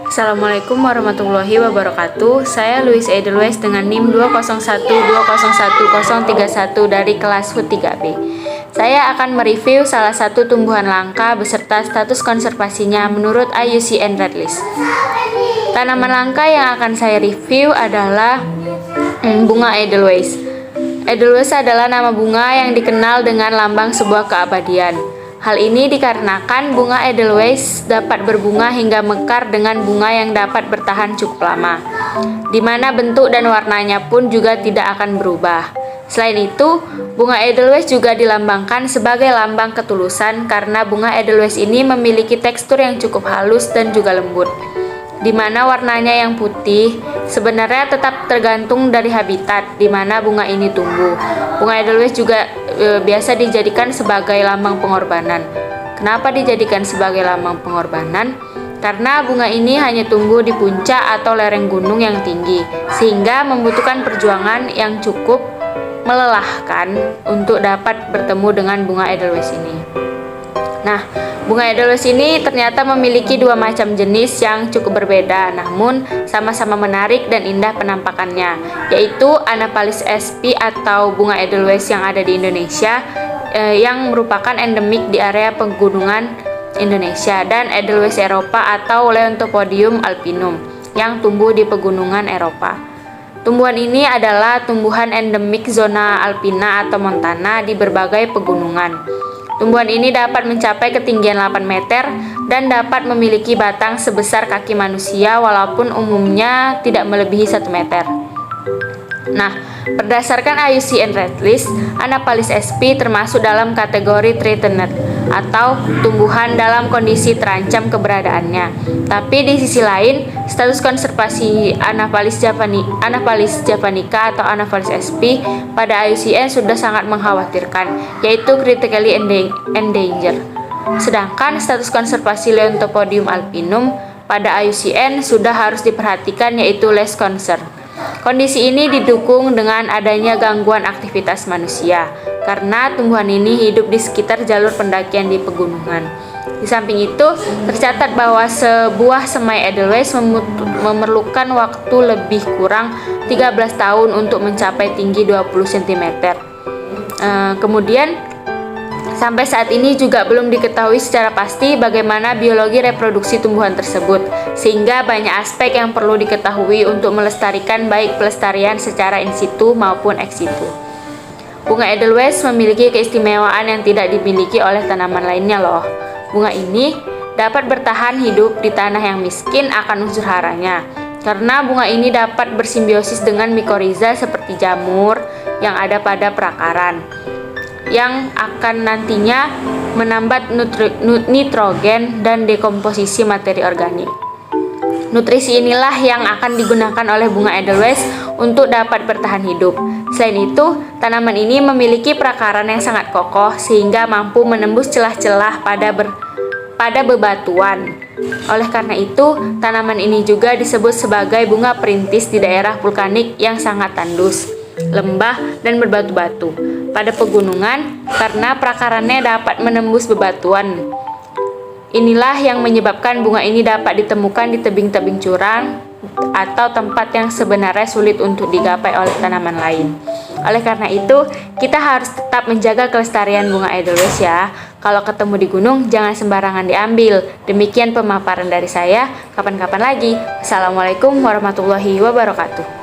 Assalamualaikum warahmatullahi wabarakatuh. Saya Luis Edelweiss dengan NIM 201201031 dari kelas HUT 3B. Saya akan mereview salah satu tumbuhan langka beserta status konservasinya menurut IUCN Red List. Tanaman langka yang akan saya review adalah bunga Edelweiss. Edelweiss adalah nama bunga yang dikenal dengan lambang sebuah keabadian. Hal ini dikarenakan bunga Edelweiss dapat berbunga hingga mekar dengan bunga yang dapat bertahan cukup lama, di mana bentuk dan warnanya pun juga tidak akan berubah. Selain itu, bunga Edelweiss juga dilambangkan sebagai lambang ketulusan karena bunga Edelweiss ini memiliki tekstur yang cukup halus dan juga lembut, di mana warnanya yang putih sebenarnya tetap tergantung dari habitat di mana bunga ini tumbuh. Bunga Edelweiss juga biasa dijadikan sebagai lambang pengorbanan. Kenapa dijadikan sebagai lambang pengorbanan? Karena bunga ini hanya tumbuh di puncak atau lereng gunung yang tinggi, sehingga membutuhkan perjuangan yang cukup melelahkan untuk dapat bertemu dengan bunga Edelweiss ini. Nah, bunga Edelweiss ini ternyata memiliki dua macam jenis yang cukup berbeda, namun sama-sama menarik dan indah penampakannya, yaitu Anaphalis sp atau bunga Edelweiss yang ada di Indonesia, yang merupakan endemik di area pegunungan Indonesia, dan Edelweiss Eropa atau Leontopodium alpinum yang tumbuh di pegunungan Eropa. Tumbuhan ini adalah tumbuhan endemik zona alpina atau montana di berbagai pegunungan. Tumbuhan ini dapat mencapai ketinggian 8 meter dan dapat memiliki batang sebesar kaki manusia walaupun umumnya tidak melebihi 1 meter. Nah, berdasarkan IUCN Red List, Anaphalis sp termasuk dalam kategori threatened atau tumbuhan dalam kondisi terancam keberadaannya. Tapi di sisi lain, status konservasi Anaphalis javanica atau Anaphalis sp pada IUCN sudah sangat mengkhawatirkan, yaitu critically endangered. Sedangkan status konservasi Leontopodium alpinum pada IUCN sudah harus diperhatikan, yaitu less concern. Kondisi ini didukung dengan adanya gangguan aktivitas manusia, karena tumbuhan ini hidup di sekitar jalur pendakian di pegunungan. Di samping itu, tercatat bahwa sebuah semai Edelweiss memerlukan waktu lebih kurang 13 tahun untuk mencapai tinggi 20 cm. Kemudian, sampai saat ini juga belum diketahui secara pasti bagaimana biologi reproduksi tumbuhan tersebut, sehingga banyak aspek yang perlu diketahui untuk melestarikan baik pelestarian secara in situ maupun ex situ. Bunga Edelweiss memiliki keistimewaan yang tidak dimiliki oleh tanaman lainnya loh. Bunga ini dapat bertahan hidup di tanah yang miskin akan unsur haranya, karena bunga ini dapat bersimbiosis dengan mikoriza seperti jamur yang ada pada perakaran, yang akan nantinya menambah nitrogen dan dekomposisi materi organik. Nutrisi inilah yang akan digunakan oleh bunga Edelweiss untuk dapat bertahan hidup. Selain itu, tanaman ini memiliki perakaran yang sangat kokoh sehingga mampu menembus celah-celah pada bebatuan. Oleh karena itu, tanaman ini juga disebut sebagai bunga perintis di daerah vulkanik yang sangat tandus, lembah, dan berbatu-batu pada pegunungan karena perakarannya dapat menembus bebatuan. Inilah yang menyebabkan bunga ini dapat ditemukan di tebing-tebing curam atau tempat yang sebenarnya sulit untuk digapai oleh tanaman lain. Oleh karena itu, kita harus tetap menjaga kelestarian bunga Edelweiss ya. Kalau ketemu di gunung, jangan sembarangan diambil. Demikian pemaparan dari saya. Kapan-kapan lagi. Assalamualaikum warahmatullahi wabarakatuh.